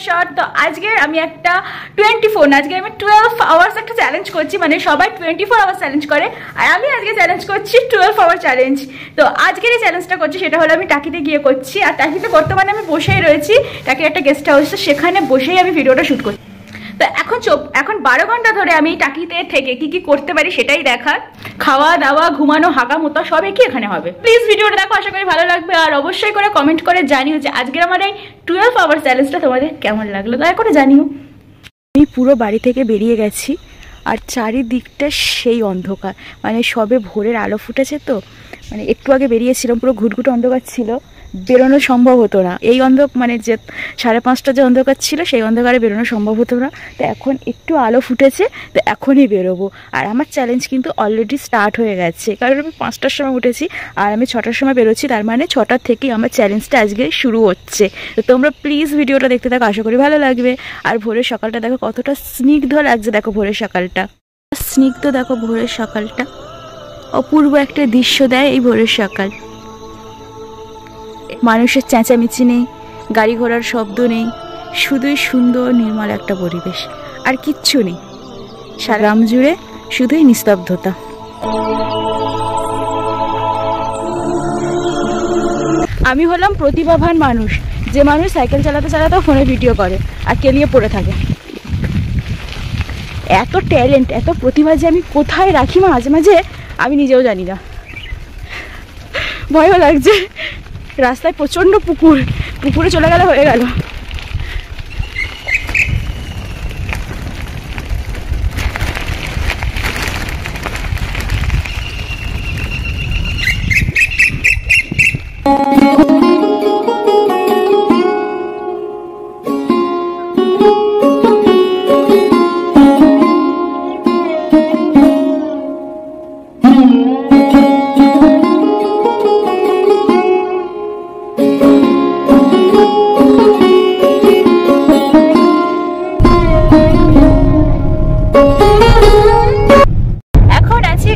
Short. তো আজকে আমি একটা 12 আওয়ার্স একটা চ্যালেঞ্জ করছি, মানে সবাই 24 আওয়ার্স চ্যালেঞ্জ করে, আর আমি আজকে চ্যালেঞ্জ করছি 12 আওয়ার চ্যালেঞ্জ। তো আজকের এই চ্যালেঞ্জটা করছি সেটা হলো আমি টাকিতে গিয়ে করছি, আর টাকিতে বর্তমানে আমি বসেই রয়েছি, টাকির একটা গেস্ট হাউস, সেখানে বসেই আমি ভিডিওটা শ্যুট করছি। তো এখন 12 ঘন্টা ধরে আমি টাকিতে থেকে কি করতে পারি সেটাই দেখার, খাওয়া দাওয়া ঘুমানো হাঁকা মোতা সব কি এখানে হবে। প্লিজ ভিডিওটা দেখো, আশা করি ভালো লাগবে, আর অবশ্যই করে কমেন্ট করে জানিও যে আজকের আমার এই 12 আওয়ার চ্যালেঞ্জটা তোমাদের কেমন লাগলো, দয়া করে জানিও। আমি পুরো বাড়ি থেকে বেরিয়ে গেছি, আর চারিদিকটা সেই অন্ধকার, মানে সবে ভোরের আলো ফুটেছে, তো মানে একটু আগে বেরিয়েছিলাম পুরো ঘুটঘুটে অন্ধকার ছিল, বেরোনো সম্ভব হতো না। এই মানে যে 5:30 যে অন্ধকার ছিল সেই অন্ধকারে বেরোনো সম্ভব হতো না। তো এখন একটু আলো ফুটেছে, তো এখনই বেরোবো। আর আমার চ্যালেঞ্জ কিন্তু অলরেডি স্টার্ট হয়ে গেছে, কারণ আমি 5টার সময় উঠেছি আর আমি 6টার সময় বেরোচ্ছি, তার মানে 6টার থেকেই আমার চ্যালেঞ্জটা আজকে শুরু হচ্ছে। তো তোমরা প্লিজ ভিডিওটা দেখতে থাকো, আশা করি ভালো লাগবে। আর ভোরের সকালটা দেখো কতটা স্নিগ্ধ লাগছে, দেখো ভোরের সকালটা স্নিগ্ধ, দেখো ভোরের সকালটা অপূর্ব একটা দৃশ্য দেয় এই ভোরের সকাল। মানুষের চেঁচামেচি নেই, গাড়ি ঘোড়ার শব্দ নেই, শুধুই সুন্দর নির্মল একটা পরিবেশ, আর কিচ্ছু নেই। সারা গ্রাম জুড়ে শুধুই নিস্তব্ধতা। আমি হলাম প্রতিভাবান মানুষ, যে মানুষ সাইকেল চালাতে চালাতে ফোনে ভিডিও করে আর কেলিয়ে পড়ে থাকে। এত ট্যালেন্ট, এত প্রতিভা যে আমি কোথায় রাখি মাঝে মাঝে আমি নিজেও জানি না। ভয়ও লাগছে, রাস্তায় প্রচণ্ড পুকুরে চলে গেলে হয়ে গেল।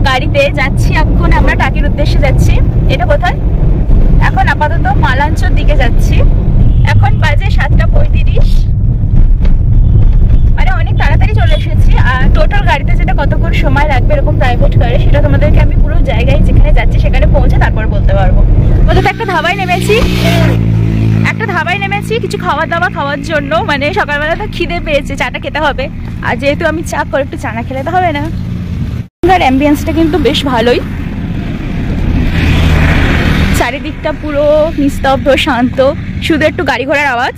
গাড়িতে যাচ্ছি, এখন আমরা টাকির উদ্দেশ্যে যাচ্ছি। এটা কোথায়? এখন আপাতত মালাঞ্চর দিকে যাচ্ছি। এখন বাজে 7:35, মানে অনেক তাড়াতাড়ি চলে এসেছি। আর টোটাল গাড়িতে যেটা কতক্ষণ সময় লাগবে এরকম প্রাইভেট করে, সেটা তোমাদেরকে আমি পুরো জায়গায় যেখানে যাচ্ছি সেখানে পৌঁছে তারপর বলতে পারবো। ওদের একটা ধাবায় নেমেছি কিছু খাওয়া দাওয়া খাওয়ার জন্য, মানে সকালবেলা তো খিদে পেয়েছে, চাটা খেতে হবে, আর যেহেতু আমি চা করে একটু চা না খেলে তো হবে না। অ্যাম্বিয়েন্সটা কিন্তু বেশ ভালোই, চারিদিকটা পুরো নিস্তব্ধ শান্ত, শুধু একটু গাড়ি ঘোড়ার আওয়াজ,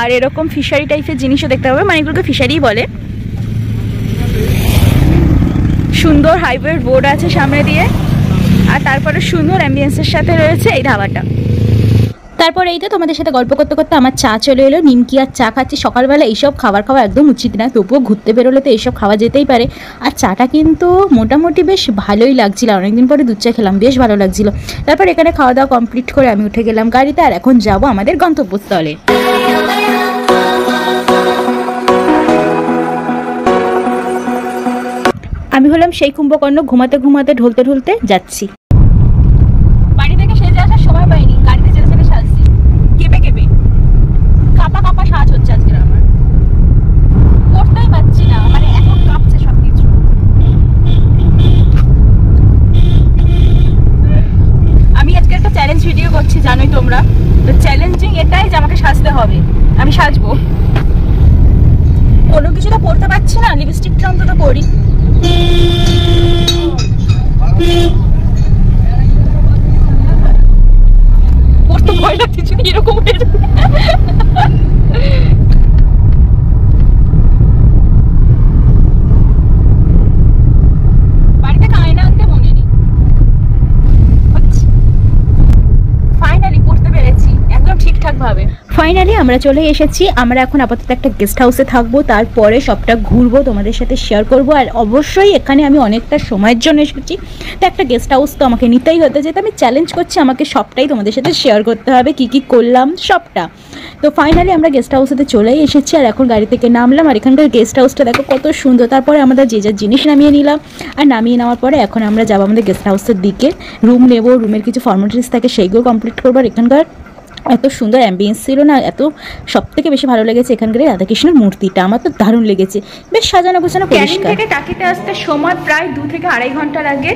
আর এরকম ফিশারি টাইপের জিনিসও দেখতে পাবে, মানে এগুলোকে ফিশারি বলে। সুন্দর হাইওয়ে বোর্ড আছে সামনে দিয়ে, আর তারপরে সুন্দর অ্যাম্বিয়েন্সের সাথে রয়েছে এই ধাবাটা। তারপর এই তো তোমাদের সাথে গল্প করতে করতে আমার চা চলে এলো। নিমকি আর চা খাচ্ছি। সকালবেলা এইসব খাবার খাওয়া একদম উচিত না, তবুও ঘুরতে বেরোলে তো এইসব খাওয়া যেতেই পারে। আর চাটা কিন্তু মোটামুটি বেশ ভালোই লাগছিল, অনেকদিন পরে দুধ চা খেলাম, বেশ ভালো লাগছিল। তারপর এখানে খাওয়া দাওয়া কমপ্লিট করে আমি উঠে গেলাম গাড়িতে, আর এখন যাব আমাদের গন্তব্যস্থলে। আমি হলাম সেই কুম্ভকর্ণ, ঘুমাতে ঘুমাতে ঢলতে ঢলতে যাচ্ছি। বাড়ি থেকে সেজে আসার সময় পাইনি, গাড়িতে চেলে চেলে সাজছি, কেঁপে কাঁপা সাজ হচ্ছে আজকে আমার, করতেই পারছি না, মানে এখন কাঁপছে সবকিছু। আমি আজকে একটা চ্যালেঞ্জ ভিডিও করছি, জানোই তোমরা, তো চ্যালেঞ্জিং এটাই যে আমাকে সাজতে হবে, আমি সাজবো। কোনো কিছু তো পরতে পারছি না, লিপস্টিকটা অন্তত পরি। পড়তে ভয় লাগছে যদি এরকম হয়ে যায়। বাড়িতে আয়না আনতে মনে নেই। ফাইনালি পড়তে পেরেছি একদম ঠিকঠাক ভাবে। ফাইনালি আমরা চলে এসেছি। আমরা এখন আপাতত একটা গেস্ট হাউসে থাকবো, তারপরে সবটা ঘুরবো, তোমাদের সাথে শেয়ার করব। আর অবশ্যই এখানে আমি অনেকটা সময়ের জন্য এসেছি, তো একটা গেস্ট হাউস তো আমাকে নিতেই হতে, যেহেতু আমি চ্যালেঞ্জ করছি আমাকে সবটাই তোমাদের সাথে শেয়ার করতে হবে, কি করলাম সবটা। তো ফাইনালি আমরা গেস্ট হাউসেতে চলেই এসেছি, আর এখন গাড়ি থেকে নামলাম। আর এখানকার গেস্ট হাউসটা দেখো কত সুন্দর। তারপরে আমাদের যে যার জিনিস নামিয়ে নিলাম, আর নামিয়ে নেওয়ার পরে এখন আমরা যাবো আমাদের গেস্ট হাউসের দিকে। রুম নেব, রুমের কিছু ফর্মালিটিস থাকে সেইগুলো কমপ্লিট করবো। আর এখানকার এত সুন্দর অ্যাম্বিয়েন্স ছিল না, এত সবথেকে বেশি ভালো লেগেছে এখানকার রাধাকৃষ্ণের মূর্তিটা, আমার তো দারুণ লেগেছে, বেশ সাজানো গোছানো পরিষ্কার। থেকে টাকিতে আসতে সময় প্রায় 2 থেকে 2.5 ঘন্টা লাগে।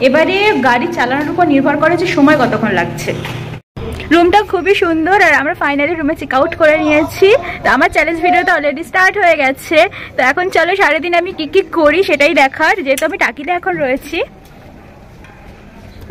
এবারে গাড়ি চালানোর উপর নির্ভর করে যে সময় কতক্ষণ লাগছে। রুমটা খুবই সুন্দর আর আমরা ফাইনালি রুমে চেক আউট করে নিয়েছি। তো আমার চ্যালেঞ্জ ভিডিওটা অলরেডি স্টার্ট হয়ে গেছে। তো এখন চলো সারাদিন আমি কি করি সেটাই দেখার, যেহেতু আমি টাকিতে এখন রয়েছি।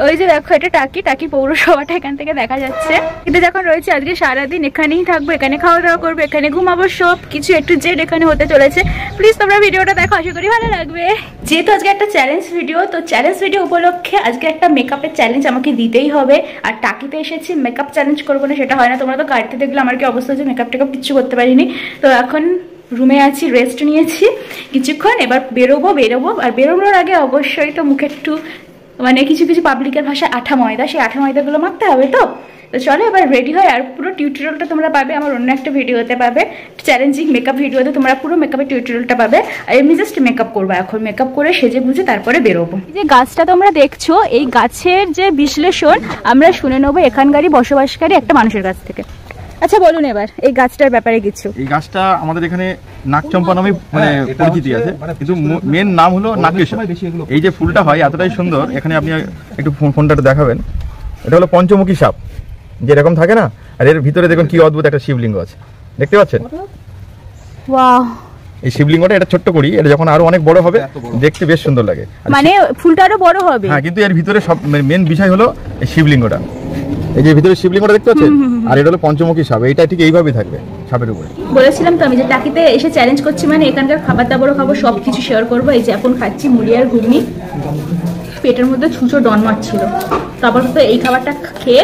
ওই যে দেখো এটা টাকি পৌরসভাটা এখান থেকে দেখা যাচ্ছে। এটা যখন রয়েছে আজকে সারাদিন এখানেই থাকবো, এখানে খাওয়া দাওয়া করবো, এখানে ঘুমাবো, সব কিছু একটু জেড এখানে হতে চলেছে। প্লিজ তোমরা ভিডিওটা দেখো, আশা করি ভালো লাগবে। যেহেতু আজকে একটা চ্যালেঞ্জ ভিডিও, তো চ্যালেঞ্জ ভিডিও উপলক্ষে আজকে একটা মেকআপের চ্যালেঞ্জ আমাকে দিতেই হবে। আর টাকিতে এসেছি, মেকআপ চ্যালেঞ্জ করবো না সেটা হয় না। তোমরা তো গাড়িতে দেখলে আমার কি অবস্থা হচ্ছে, মেকআপ টেকআপ কিচ্ছু করতে পারিনি। তো এখন রুমে আছি, রেস্ট নিয়েছি কিছুক্ষণ, এবার বেরোবো। আর বেরোনোর আগে অবশ্যই তো মুখে একটু মানে কিছু পাবলিকের ভাষায় আঠা ময়দা, সেই আঠা ময়দাগুলো মাখতে হবে। তো চলো এবার রেডি হয়। আর পুরো টিউটোরিয়ালটা তোমরা পাবে আমার অন্য একটা ভিডিওতে, পাবে চ্যালেঞ্জিং মেকআপ ভিডিওতে তোমরা পুরো মেকআপের টিউটোরিয়ালটা পাবে। আর এমনি জাস্ট মেকআপ করবো, এখন মেকআপ করে সেজে বুঝে তারপরে বেরোবো। যে গাছটা তোমরা দেখছো, এই গাছের যে বিশ্লেষণ আমরা শুনে নেবো এখানকারই বসবাসকারী একটা মানুষের কাছ থেকে। আচ্ছা বলুন এবার এই গাছটার ব্যাপারে কিছু। এই গাছটা আমাদের এখানে নাগচম্পা নামে মানে পরিচিতি আছে, কিন্তু মেন নাম হলো নাগকেশর। এই যে ফুলটা হয় এতটাই সুন্দর, এখানে আপনি একটু ফোনটা দেখাবেন। এটা হলো পঞ্চমুখী সাপ যেরকম থাকে না, আর এর ভিতরে দেখুন কি অদ্ভুত একটা শিবলিঙ্গ আছে, দেখতে পাচ্ছেন? ওয়াও! এই শিবলিঙ্গটা এটা ছোট্ট করি, এটা যখন আরো অনেক বড় হবে দেখতে বেশ সুন্দর লাগে, মানে ফুলটা আরো বড় হবে। হ্যাঁ, কিন্তু এর ভিতরে সব মেন বিষয় হলো এই শিবলিঙ্গটা। এই যে ভিতরে শিবলিঙ্গটা দেখতে পাচ্ছেন, আর এটা হলো পঞ্চমুখী সাপ। এইটা ঠিক এইভাবেই থাকবে সাপের উপরে। বলেছিলাম তো আমি যে টাকিতে এসে চ্যালেঞ্জ করছি, মানে এখানকার খাবার দাবারও খাবো, সবকিছু শেয়ার করবো। এই যে এখন খাচ্ছি মুড়ি আর ঘুগনি, পেটের মধ্যে ছুঁচো ডন মারছিল, তারপর তো এই খাবারটা খেয়ে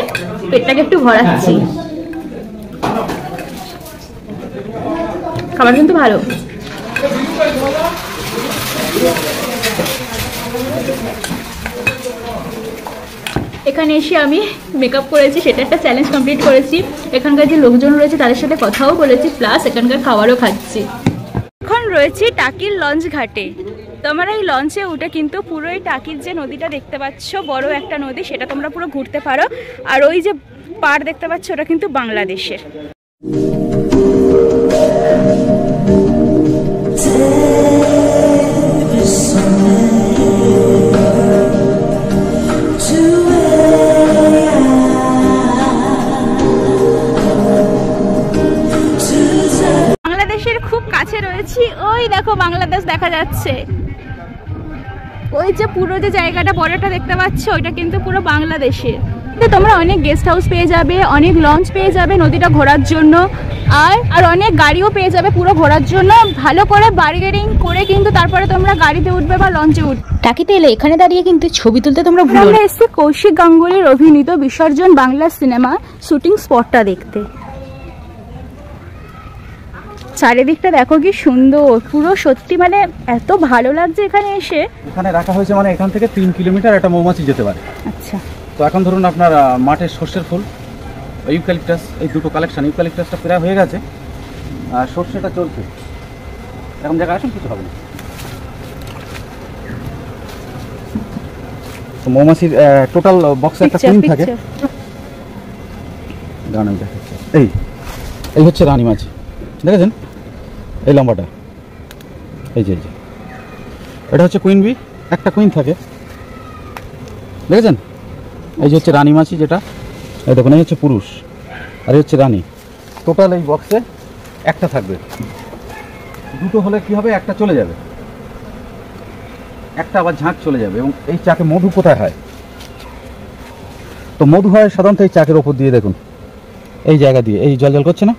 পেটটাকে একটু ভরাচ্ছি। খাবার কিন্তু ভালো। এখানে এসে আমি মেকআপ করেছি, সেটা একটা চ্যালেঞ্জ কমপ্লিট করেছি। এখানকার যে লোকজন রয়েছে তাদের সাথে কথাও বলেছি, প্লাস এখানকার খাবারও খাচ্ছি। এখন রয়েছি টাকির লঞ্চ ঘাটে। তোমরা এই লঞ্চে উঠে কিন্তু পুরো এই টাকির যে নদীটা দেখতে পাচ্ছ, বড় একটা নদী, সেটা তোমরা পুরো ঘুরতে পারো। আর ওই যে পাড় দেখতে পাচ্ছ, ওটা কিন্তু বাংলাদেশের। খুব কাছে রয়েছি, ওই দেখো বাংলাদেশ দেখা যাচ্ছে। ওই যে পুরো যে জায়গাটা বড়টা দেখতে পাচ্ছ, ওইটা কিন্তু পুরো বাংলাদেশের। তোমরা অনেক গেস্ট হাউস পেয়ে যাবে, অনেক লঞ্চ পেয়ে যাবে নদীটা ঘোরার জন্য, আর অনেক গাড়িও পেয়ে যাবে পুরো ঘোরার জন্য। ভালো করে বার্গেনিং করে কিন্তু তারপরে তোমরা গাড়িতে উঠবে বা লঞ্চে উঠবে। টাকিতে এলে এখানে দাঁড়িয়ে কিন্তু ছবি তুলতে তোমরা ভুলো না। আমরা এসেছি কৌশিক গাঙ্গুলির অভিনীত বিসর্জন বাংলা সিনেমা শুটিং স্পটটা দেখতে। চারিদিকটা দেখো কি সুন্দর, পুরো সত্যি মানে এত ভালো লাগছে এখানে এসে। এখানে রাখা হয়েছে মানে এখান থেকে 3 কিলোমিটার একটা মৌমাছি যেতে পারে। আচ্ছা, তো এখন ধরুন আপনার মাঠের সর্ষের ফুল, ইউক্যালিপটাস, এই দুটো কালেকশন। ইউক্যালিপটাসটা প্রায় হয়ে গেছে আর সর্ষেটা চলছে। এরকম জায়গায় আসুন, কিছু হবে না। তো মৌমাছির টোটাল বক্সে একটা কুইন থাকে। গান দেখাচ্ছে, এই হচ্ছে রানী মাছি, দেখেছেন? এই লম্বাটা, এই যে এটা হচ্ছে কুইন বি, একটা কুইন থাকে, দেখেছেন? এই যে হচ্ছে রানী মাছি, যেটা এই দেখুন, এই হচ্ছে পুরুষ আর এই হচ্ছে রানী। টোটাল এই বক্সে একটা থাকবে, দুটো হলে কি হবে, একটা চলে যাবে, একটা আবার ঝাঁক চলে যাবে। এবং এই চাকে মধু কোথায় হয়? তো মধু হয় সাধারণত এই চাকের ওপর দিয়ে, দেখুন এই জায়গা দিয়ে, এই জল করছে না,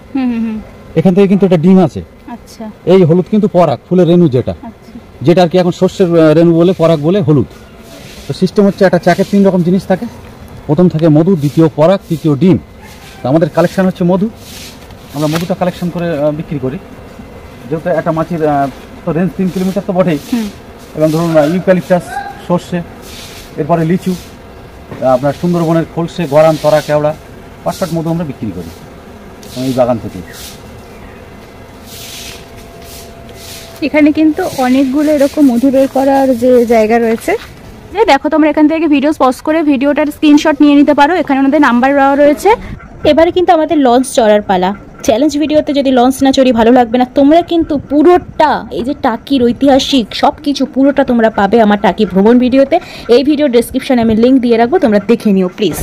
এখান থেকে কিন্তু এটা ডিম আছে। আচ্ছা, এই হলুদ কিন্তু পরাগ, ফুলের রেণু, যেটা আর কি এখন শস্যের রেণু বলে, পরাগ বলে হলুদ। তো সিস্টেম হচ্ছে একটা চাকের 3 রকম জিনিস থাকে। প্রথম থাকে মধু, দ্বিতীয় পরাগ, তৃতীয় ডিম। তো আমাদের কালেকশন হচ্ছে মধু, আমরা মধুটা কালেকশন করে বিক্রি করি। যেহেতু একটা মাছির তো রেঞ্জ 3 কিলোমিটার তো বটেই, এবং ধরুন ইউক্যালিপটাস, সর্ষে, এরপরে লিচু, আপনার সুন্দরবনের খোলসে, গরান, তরা, কেওড়া, পাঁচপাট মধু আমরা বিক্রি করি এই বাগান থেকে। এখানে কিন্তু অনেকগুলো এরকম মধু বের করার যে জায়গা রয়েছে। যে দেখো তোমরা এখান থেকে ভিডিও পজ করে ভিডিওটার স্ক্রিনশট নিয়ে নিতে পারো। এখানে ওনাদের নাম্বার দেওয়া রয়েছে। এবারে কিন্তু আমাদের লঞ্চ চড়ার পালা। চ্যালেঞ্জ ভিডিওতে যদি লঞ্চ না চড়ি ভালো লাগবে না। তোমরা কিন্তু পুরোটা এই যে টাকির ঐতিহাসিক সব কিছু পুরোটা তোমরা পাবে আমার টাকি ভ্রমণ ভিডিওতে। এই ভিডিও ডেসক্রিপশনে আমি লিঙ্ক দিয়ে রাখবো, তোমরা দেখে নিও প্লিজ।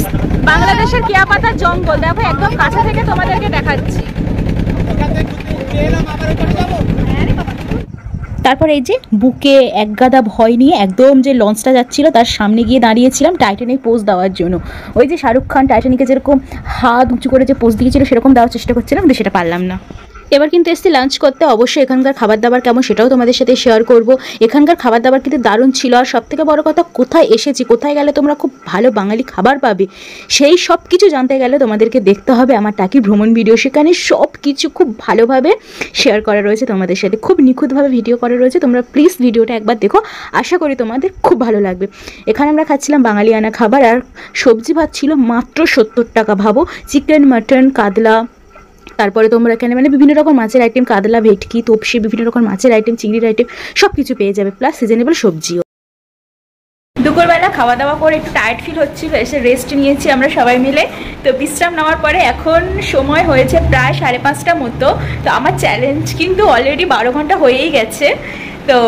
বাংলাদেশের কেয়াপাতার জঙ্গল দেখো একদম কাছে থেকে তোমাদেরকে দেখাচ্ছি। তারপর এই যে বুকে এক গাদা ভয় নিয়ে একদম যে লঞ্চটা যাচ্ছিল তার সামনে গিয়ে দাঁড়িয়েছিলাম টাইটানিক পোজ দেওয়ার জন্য। ওই যে শাহরুখ খান টাইটানিকে যেরকম হাত উঁচু করে যে পোজ দিয়েছিল সেরকম দেওয়ার চেষ্টা করছিলাম, কিন্তু সেটা পারলাম না। এবার কিন্তু এসছি লাঞ্চ করতে। অবশ্যই এখানকার খাবার দাবার কেমন সেটাও তোমাদের সাথে শেয়ার করব। এখানকার খাবার দাবার কিন্তু দারুণ ছিল। আর সবথেকে বড় কথা, কোথায় এসেছি, কোথায় গেলে তোমরা খুব ভালো বাঙালি খাবার পাবে, সেই সব কিছু জানতে গেলে তোমাদেরকে দেখতে হবে আমার টাকি ভ্রমণ ভিডিও। সেখানে সব কিছু খুব ভালোভাবে শেয়ার করা রয়েছে তোমাদের সাথে, খুব নিখুঁতভাবে ভিডিও করা রয়েছে। তোমরা প্লিজ ভিডিওটা একবার দেখো, আশা করি তোমাদের খুব ভালো লাগবে। এখানে আমরা খাচ্ছিলাম বাঙালিয়ানা খাবার, আর সবজি ভাত ছিল মাত্র 70 টাকা। ভাবো, চিকেন, মাটন, কাতলা, তারপরে তোমরা এখানে মানে বিভিন্ন রকম মাছের আইটেম, কাতলা, ভেটকি, তপসি, বিভিন্ন রকম মাছের আইটেম, চিংড়ির আইটেম সব কিছু পেয়ে যাবে, প্লাস সিজনেবল সবজিও। দুপুরবেলা খাওয়া দাওয়া করে একটু টায়ার্ড ফিল হচ্ছিল, এসে রেস্ট নিয়েছি আমরা সবাই মিলে। তো বিশ্রাম নেওয়ার পরে এখন সময় হয়েছে প্রায় 5:30 মতো। তো আমার চ্যালেঞ্জ কিন্তু অলরেডি 12 ঘন্টা হয়েই গেছে। তো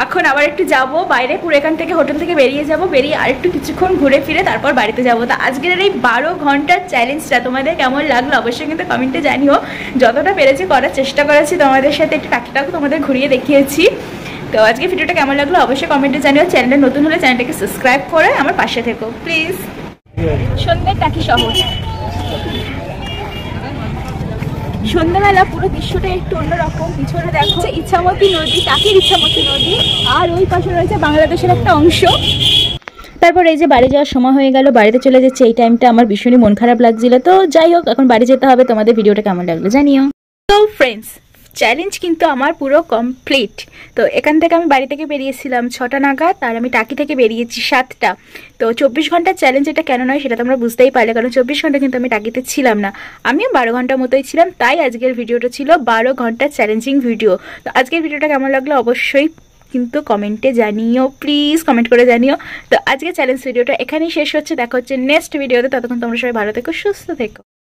এখন আবার একটু যাব বাইরে, পুরো এখান থেকে হোটেল থেকে বেরিয়ে যাব, বেরিয়ে আরেকটু কিছুক্ষণ ঘুরে ফিরে তারপর বাড়িতে যাব। তো আজকের এই 12 ঘন্টার চ্যালেঞ্জটা তোমাদের কেমন লাগলো অবশ্যই কিন্তু কমেন্টে জানিও। যতটা পেরেছি করার চেষ্টা করেছি, তোমাদের সাথে একটু টাকিটাকে তোমাদের ঘুরিয়ে দেখিয়েছি। তো আজকে ভিডিওটা কেমন লাগলো অবশ্যই কমেন্টে জানিও। চ্যানেলটা নতুন হলে চ্যানেলটাকে সাবস্ক্রাইব করে আমার পাশে থেকো প্লিজ। সন্ধ্যের টাকি শহর, সন্ধ্যাবেলা পুরো দৃশ্যটা একটু অন্যরকম। পিছনে দেখো ইচ্ছামতি নদী, টাকির ইচ্ছামতি নদী, আর ওই পাশে রয়েছে বাংলাদেশের একটা অংশ। তারপর এই যে বাড়ি যাওয়ার সময় হয়ে গেল, বাড়িতে চলে যাচ্ছে। এই টাইমটা আমার ভীষণই মন খারাপ লাগছিল। তো যাই হোক, এখন বাড়ি যেতে হবে। তোমাদের ভিডিওটা কেমন লাগলো জানিও। তো ফ্রেন্ডস, চ্যালেঞ্জ কিন্তু আমার পুরো কমপ্লিট। তো এখান থেকে আমি বাড়ি থেকে বেরিয়েছিলাম 6টা নাগাদ, আর আমি টাকি থেকে বেরিয়েছি 7টা। তো 24 ঘন্টার চ্যালেঞ্জ এটা কেন নয় সেটা তোমরা বুঝতেই পারলে, কারণ 24 ঘন্টা কিন্তু আমি টাকিতে ছিলাম না, আমিও 12 ঘন্টা মতোই ছিলাম। তাই আজকের ভিডিওটা ছিল 12 ঘন্টার চ্যালেঞ্জিং ভিডিও। তো আজকের ভিডিওটা কেমন লাগলো অবশ্যই কিন্তু কমেন্টে জানিও, প্লিজ কমেন্ট করে জানিও। তো আজকে চ্যালেঞ্জ ভিডিওটা এখানেই শেষ হচ্ছে, দেখা হচ্ছে নেক্সট ভিডিওতে। ততক্ষণ তোমরা সবাই ভালো থেকো, সুস্থ থেকো।